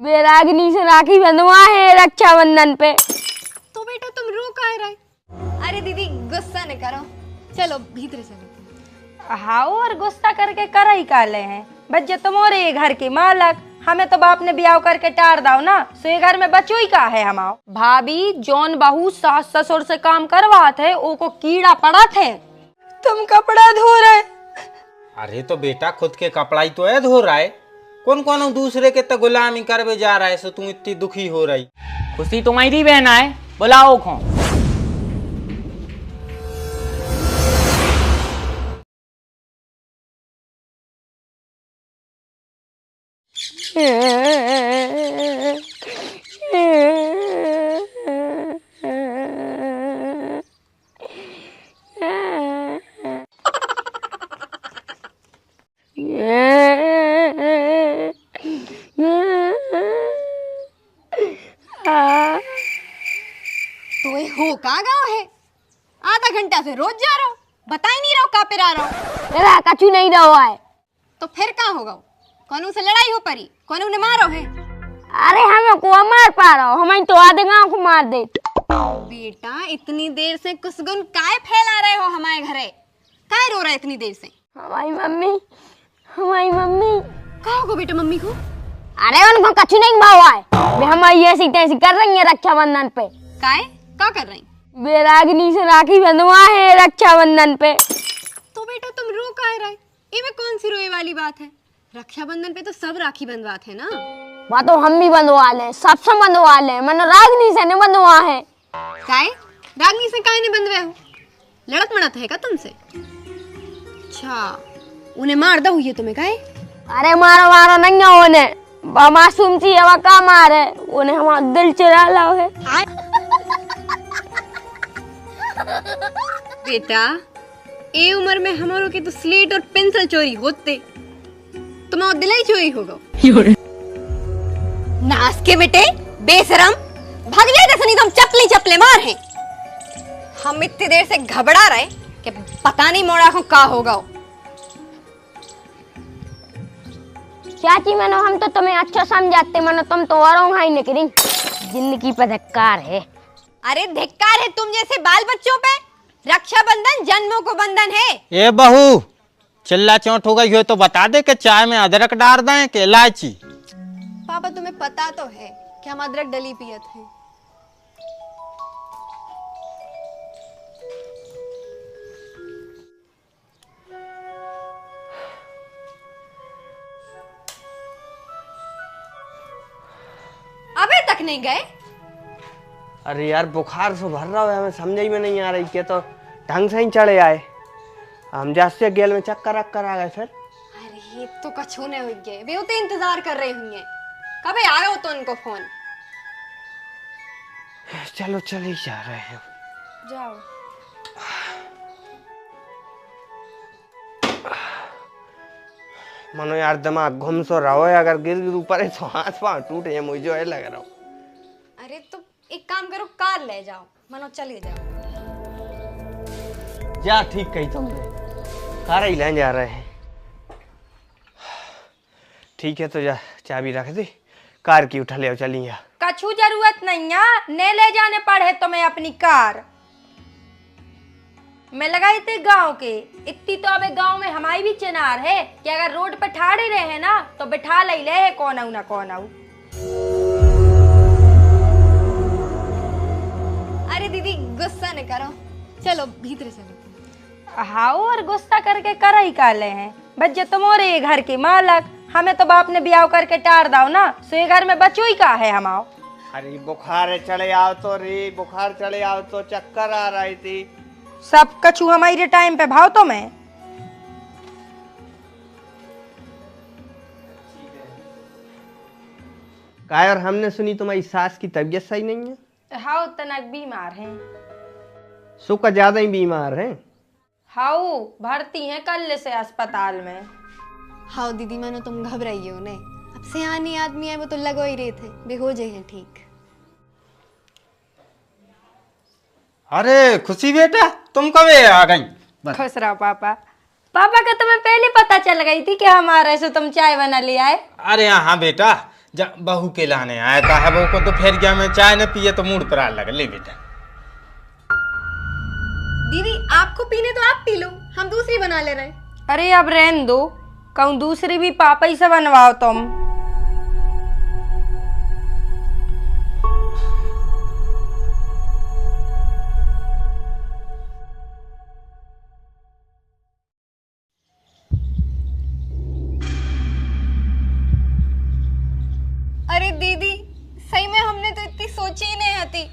वैरागिनी से राखी बंधवा है रक्षाबंधन पे। तो बेटा तुम रो काहे रहे? अरे दीदी गुस्सा न करो, चलो भीतर चलो। हाँ और गुस्सा करके कर ही काले हैं बच्चे तुम्हारे ये घर के मालक, हमें तो बाप ने ब्याह करके टार दाओ ना, सो ये घर में बच्चों ही का है हमाओ। भाभी जौन बहू सास ससुर से काम करवा थे ओ को कीड़ा पड़ा थे, तुम कपड़ा धो रहे। अरे तो बेटा खुद के कपड़ा ही तो है धो रहा है, कौन कौन दूसरे के तो गुलामी करवे जा रहा है, सो तू इतनी दुखी हो रही। खुशी तुम्हारी बहन है, बुलाओ खो। तो ये हो कहाँ गाँव है? आधा घंटा से रोज जा रहा हूँ, बता ही नहीं रहा कहाँ पे रह रहा हूँ। मेरा कछु नहीं रहा है। तो फिर कहाँ होगा? कौन से लड़ाई हो परी, कौन ने मारो है? अरे हमें को मार पा रहा हो, हमें तो आधे गाँव को मार दे। बेटा इतनी देर से कुसगुन काय फैला रहे हो हमारे घरे? काय रो रहा है इतनी देर से? हमारी मम्मी कहाँ होगा बेटा मम्मी को? अरे उनको कछु नहीं भावा है, वे हमारी ऐसी तैसी कर रही है रक्षाबंधन पे। काय क्या कर रही? वैरागिनी से राखी बंधवा है रक्षाबंधन पे। तो बेटा तुम रो काहे रहे? इनमें कौन सी रोए वाली बात है? रक्षाबंधन पे तो सब राखी बंधवाते हैं ना। वहाँ तो हम भी बंधवा ले, सबसे बंधवा ले, मैंने रागिनी से नहीं बंधवा है। काय? रागनी से काय नहीं बंधवे हो? लड़त मड़त है क्या तुमसे? अच्छा उन्हें मार दो ये तुम्हें काय? अरे मारो नहीं है उन्हें, मासूम थी हवा का मारे, उन्हें हमारा दिल चुरा लो है। बेटा ए उम्र में हमारों के तो स्लेट और पेंसिल चोरी होते, तुम्हारा दिल ही चोरी होगा। नास के बेटे बेशरम, भाग जाएगा सनी, तुम चपले चपले मार हैं। हम इतनी देर से घबरा रहे कि पता नहीं मोड़ा को का होगा। चाची मनो हम तो तुम्हें अच्छा समझाते, मनो तुम तो औरों हाई निकली, जिंदगी पर धिक्कार है। अरे धिक्कार है तुम जैसे बाल बच्चों पे, रक्षाबंधन जन्मों को बंधन है। ए बहू चिल्ला चौंट हो गई हो तो बता दे कि चाय में अदरक डाल दें कि इलायची। पापा तुम्हें पता तो है कि हम अदरक डली पियत हैं। अबे तक नहीं गए? अरे यार बुखार से भर रहा है, हमें समझ में नहीं आ रही कि तो ढंग से ही चढ़े आए हम, जाते गेल में चक्कर अक्कर आ गए फिर। अरे ये तो कछु नहीं हो गए, वे तो इंतजार कर रहे होंगे, कब आए हो तो उनको फोन। चलो चल ही जा रहे हैं, जाओ। मनो यार दिमाग घूम सो रहा है, अगर गिर गिर ऊपर है तो हाथ पांव टूटे हैं, मुझे है लग रहा हो। अरे तो एक काम करो, कार ले जाओ, मनो चले जाओ। जा ठीक कही तुमने, कार ही ले जा रहे हैं। ठीक है तो जा चाबी रख दे, कार की उठा ले चली। कछु जरूरत नहीं है, ने ले जाने पड़े तुम्हें अपनी कार। मैं लगाई थी गांव के, इतनी तो अबे गांव में हमारी भी चिनार है कि अगर रोड पे ठाड़े रहे ना तो बिठा ले है कौन आऊ ना कौन आऊ। अरे दीदी गुस्सा न करो, चलो भीतर चलो। हाँ और गुस्सा करके कर ही काले हैं बच्चे तुम्हारे ये घर के मालक, हमें तो बाप ने ब्याह करके टार दाओ ना, सो ये घर में बच्चों ही का है हमाओ। अरे बुखार चले आओ तो रे, बुखार चले आओ तो, चक्कर आ रही थी। सब कछु हमारे टाइम पे भाव तो मैं। काय और हमने सुनी तुम्हारी सास की तबीयत सही नहीं है। हाँ तनक बीमार हैं। सुका ज्यादा ही बीमार हैं। हाँ भर्ती हैं कल से अस्पताल में। हाँ दीदी मानो तुम घबराइए नहीं, अब सियानी आदमी है वो तो लगो ही रहे थे, वे हो जाए ठीक। अरे खुशी बेटा तुम कब आ गई? खुश रहो पापा। पापा का तुम्हें पहले पता चल गई थी कि हमारे से तुम चाय बना ले आए। अरे हाँ बेटा, जा बहू के लाने आया था है, बहू को तो फिर गया मैं चाय न पिए तो मूड पर आ लगा। ले बेटा दीदी आपको पीने तो आप पी लो, हम दूसरी बना ले रहे। अरे अब रहन दो, कहूँ दूसरी भी पापा ही से बनवाओ तुम। अरे दीदी सही में हमने तो इतनी सोची ही नहीं हती,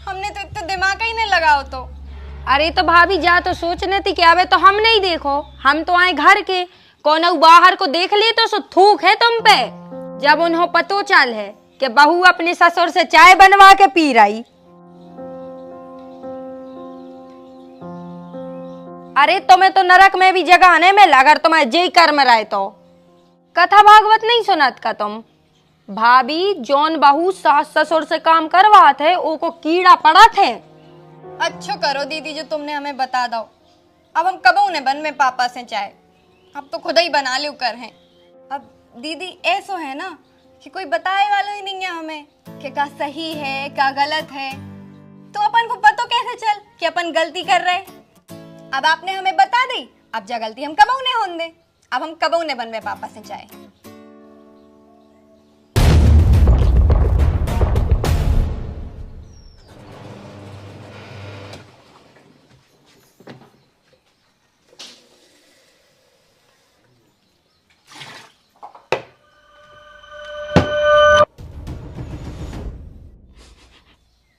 हमने तो इतना दिमाग ही नहीं लगाओ तो। अरे तो भाभी जा तो सोचने थी कि अबे तो हम नहीं देखो, हम तो आए घर के, कौन बाहर को देख लिए तो सो थूक है तुम पे। जब उन्हें पतो चल है कि बहू अपने ससुर से चाय बनवा के पी रही। अरे तुम्हें तो नरक में भी जगह आने में अगर तुम्हें जय कर्म रहे तो। कथा भागवत नहीं सुनत का तुम? भाभी जौन बहू सास ससुर से काम करवाते है वो को कीड़ा पड़ा थे। अच्छो करो दीदी जो तुमने हमें बता दो, अब हम कब उन्हें बन में पापा से चाय, अब तो खुद ही बना लो कर हैं। अब दीदी ऐसो है ना कि कोई बताए वाला ही नहीं है हमें कि का सही है का गलत है, तो अपन को पता कैसे चल कि अपन गलती कर रहे। अब आपने हमें बता दी, अब जा गलती हम कब उन्हें होने दे, अब हम कब उन्हें बन में पापा से चाय।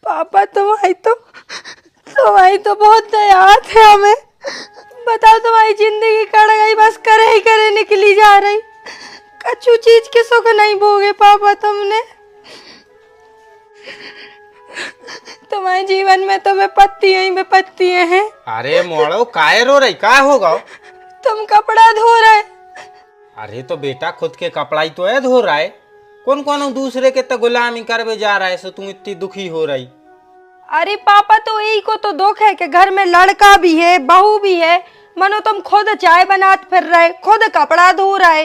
पापा तुम्हारी तो बहुत दयात है हमें। बताओ तुम्हारी जिंदगी कट गई, बस करे ही करे निकली जा रही। कच्चू चीज के सुख नहीं भोगे पापा तुमने। तुम्हारे जीवन में तो विपत्तियां ही विपत्तियां हैं। अरे मोड़ो काय रो रही, काय होगा? तुम कपड़ा धो रहे। अरे तो बेटा खुद के कपड़ा ही तो है धो रहा है, कौन कौन दूसरे के तो गुलामी करवे जा रहा है, सो तुम इतनी दुखी हो रही। अरे पापा तो यही को तो दुख है कि घर में लड़का भी है बहू भी है, मनो तुम खुद चाय बनाते फिर रहे, खुद कपड़ा धो रहे।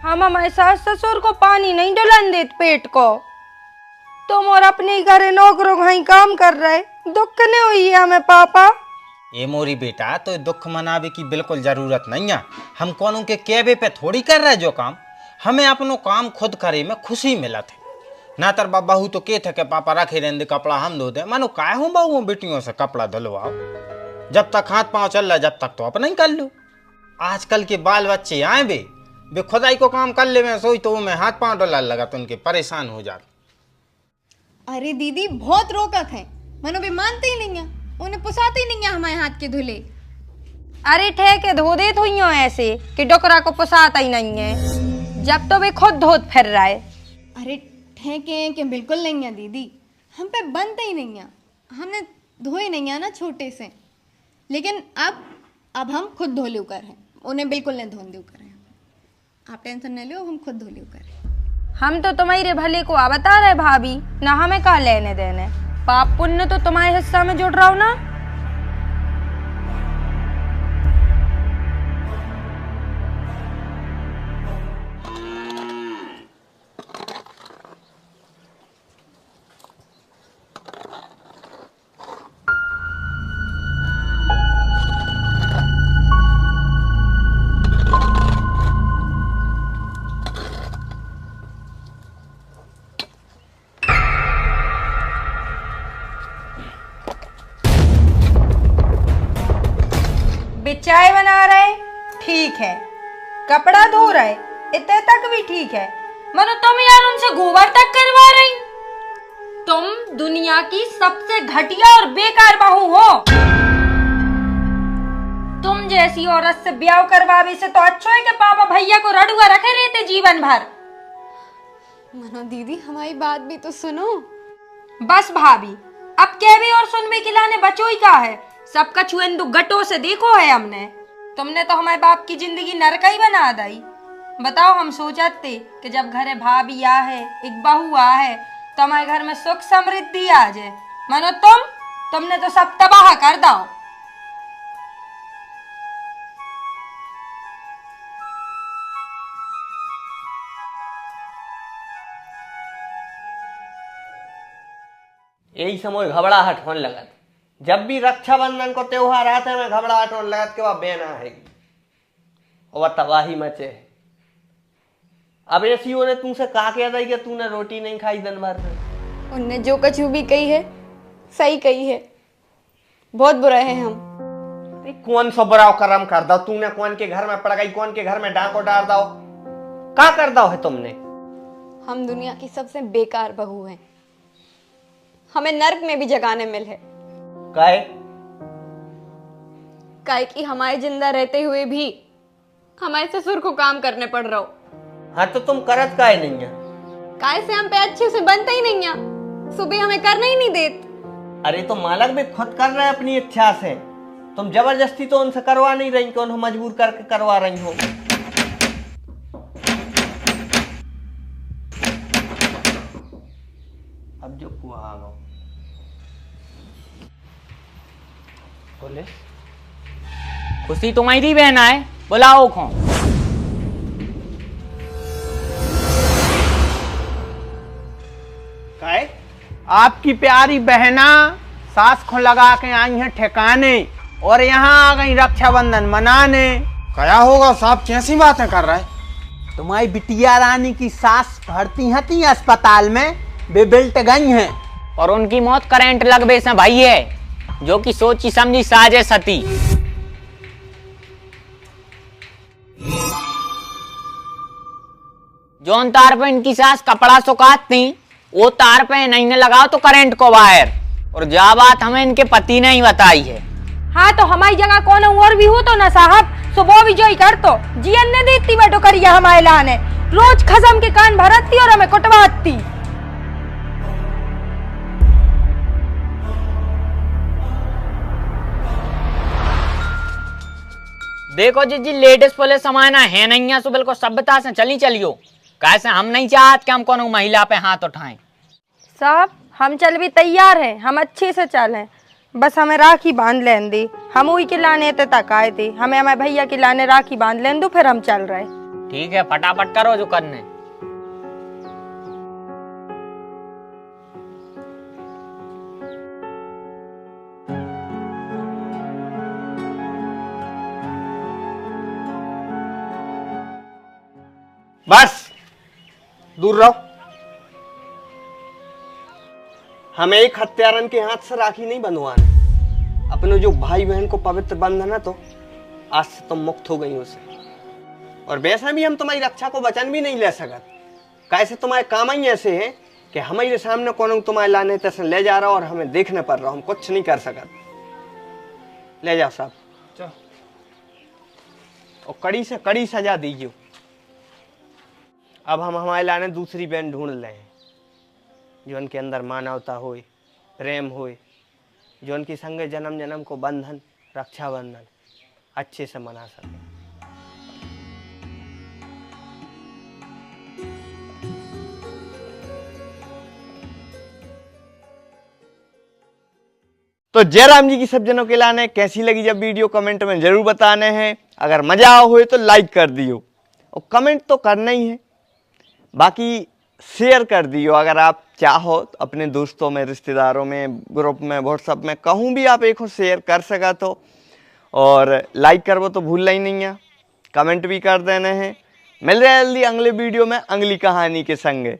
हम हमारे सास ससुर को पानी नहीं डुलन देते पेट को, तुम और अपने घर नौकरों कहीं काम कर रहे। दुख नहीं हुई है हमें पापा। ए मोरी बेटा तो दुख मनावे की बिल्कुल जरूरत नहीं है, हम कौनों के कहवे पे थोड़ी कर रहे जो काम, हमें अपनो काम खुद करे में खुशी मिला थे। ना तर बहू तो के थे के पापा रखे रहने कपड़ा हम धो दे, मानो काय हूँ बहू बेटियों से कपड़ा धुलवाओ, जब तक हाथ पांव चल रहा जब तक तो अपना ही कर लो। आजकल के बाल बच्चे आए वे खुदाई को काम कर ले, सोई तो मैं हाथ पांव डला लगा तो उनके परेशान हो जाते। अरे दीदी बहुत रोकत है, मनो भी मानते ही नहीं है, उन्हें पुसाते ही नहीं है हमारे हाथ के धुले। अरे ठेके धो दे तो ही हो ऐसे कि डोकरा को पुसाता ही नहीं है, जब तो वे खुद धोत फिर रहा है। अरे ठेके के बिल्कुल नहीं है दीदी, हम पे बनते ही नहीं है, हमने धोए नहीं है ना छोटे से, लेकिन अब हम खुद धो लियो कर हैं, उन्हें बिल्कुल नहीं धोन दियो कर हैं। आप टेंशन नहीं लो, हम खुद धो लियो कर हैं। हम तो तुम्हारे भले को बता रहे भाभी, ना हमें कहा लेने देने, पाप पुण्य तो तुम्हारे हिस्सा में जुड़ रहा हो ना। चाय बना रहे ठीक है, कपड़ा धो रहे इतने तक भी ठीक है, मनो तुम यार उनसे गोबर तक करवा रही। तुम दुनिया की सबसे घटिया और बेकार बहू हो। तुम जैसी औरत से ब्याह करवावे से तो अच्छा है कि पापा भैया को रड़ुआ रखे रहते जीवन भर। मनो दीदी हमारी बात भी तो सुनो। बस भाभी अब क्या भी और सुनने के लाने बचो ही का है, सबका छुएंदु गटों से देखो है हमने। तुमने तो हमारे बाप की जिंदगी नरका ही बना दी। बताओ हम सोचते कि जब घरे भाभी आ है एक बहू आ है तो हमारे घर में सुख समृद्धि आ जाए, मानो तुमने तो सब तबाह कर दो। यही समय घबराहट होने लगत। जब भी रक्षाबंधन को त्योहार आता है मैं घबराहट होने लगत के वह बहना है और तबाही मचे है। अब ऐसी ने तुमसे कहा क्या था कि तूने रोटी नहीं खाई दिन भर से। उनने जो कछु भी कही है सही कही है, बहुत बुरे हैं हम। कौन सा बुरा कर्म कर दो तूने, कौन के घर में पड़ गई, कौन के घर में डांको डाल दो, क्या कर दो है तुमने। हम दुनिया की सबसे बेकार बहू हैं, हमें नर्क में भी जगाने मिल है। काहे कि हमारे जिंदा रहते हुए भी हमारे ससुर को काम करने पड़ रहा हो। हाँ तो तुम करत काहे नहीं है? काहे से हम पे अच्छे से बनता ही नहीं है, सुबह हमें करना ही नहीं देत। अरे तो मालक भी खुद कर रहे हैं अपनी इच्छा से, तुम जबरदस्ती तो उनसे करवा नहीं रही, कि उन्हें मजबूर करके करवा रही हो। अब जो कुआ आ गो बोले खुशी तुम्हारी बहना है, बुलाओ खो। काहे? आपकी प्यारी बहना सास को लगा के आई है ठिकाने और यहाँ आ गई रक्षाबंधन मनाने। क्या होगा साहब, कैसी बातें कर रहा है? तुम्हारी बिटिया रानी की सास भर्ती हती अस्पताल में, वे बिल्ट गई हैं और उनकी मौत करंट लगवे से भाई है, जो कि सोची समझी साजिश हती। जोन तार पे इनकी सास कपड़ा सुखाती वो तार पे नहीं ने लगाओ तो करंट को बाहर, और जा बात हमें इनके पति ने ही बताई है। हाँ तो हमारी जगह कौन और भी हो तो ना साहब, सुबह भी जो ही कर तो जियन ने देती बैठो करिया हमारे लाने, रोज खसम के कान भरती और हमें कुटवाती। देखो जी लेडीज पुलिस समाना है नहीं है, सो बिल्कुल सभ्यता से चली चलियो, कैसे हम नहीं चाहते कि हम कोनो महिला पे हाथ उठाएं। साहब हम चल भी तैयार हैं, हम अच्छे से चलें, बस हमें राखी बांध लें दी, हम वही के लाने तक आए थे, हमें हमारे भैया के लाने राखी बांध लें दो, फिर हम चल रहे। ठीक है फटाफट करो जो करने। बस दूर रहो। हमें एक हत्यारन के हाथ से राखी नहीं बंधवाना, अपने जो भाई बहन को पवित्र बंधन है, तो आज से तुम मुक्त हो गई उसे। और वैसे भी हम तुम्हारी रक्षा को वचन भी नहीं ले सकत, कैसे तुम्हारे काम ही ऐसे हैं कि हमारे सामने कौन तुम्हारे लाने तैसे ले जा रहा और हमें देखने पड़ रहा, हम कुछ नहीं कर सकत। ले जाओ साहब और कड़ी से कड़ी सजा दीजिए। अब हम हमारे लाने दूसरी बहन ढूंढ रहे हैं जो उनके अंदर मानवता होए, प्रेम होए, जो उनके संगे जन्म जन्म को बंधन रक्षाबंधन अच्छे से मना सके। तो जयराम जी की सब जनों के लाने कैसी लगी जब वीडियो कमेंट में जरूर बताने हैं। अगर मजा आओ हुए तो लाइक कर दियो और कमेंट तो करना ही है, बाकी शेयर कर दियो। अगर आप चाहो तो अपने दोस्तों में, रिश्तेदारों में, ग्रुप में, व्हाट्सएप में कहूँ भी आप एक शेयर कर सका तो, और लाइक करवो तो भूलना ही नहीं है, कमेंट भी कर देने हैं। मिल रहे जल्दी अगले वीडियो में अगली कहानी के संगे।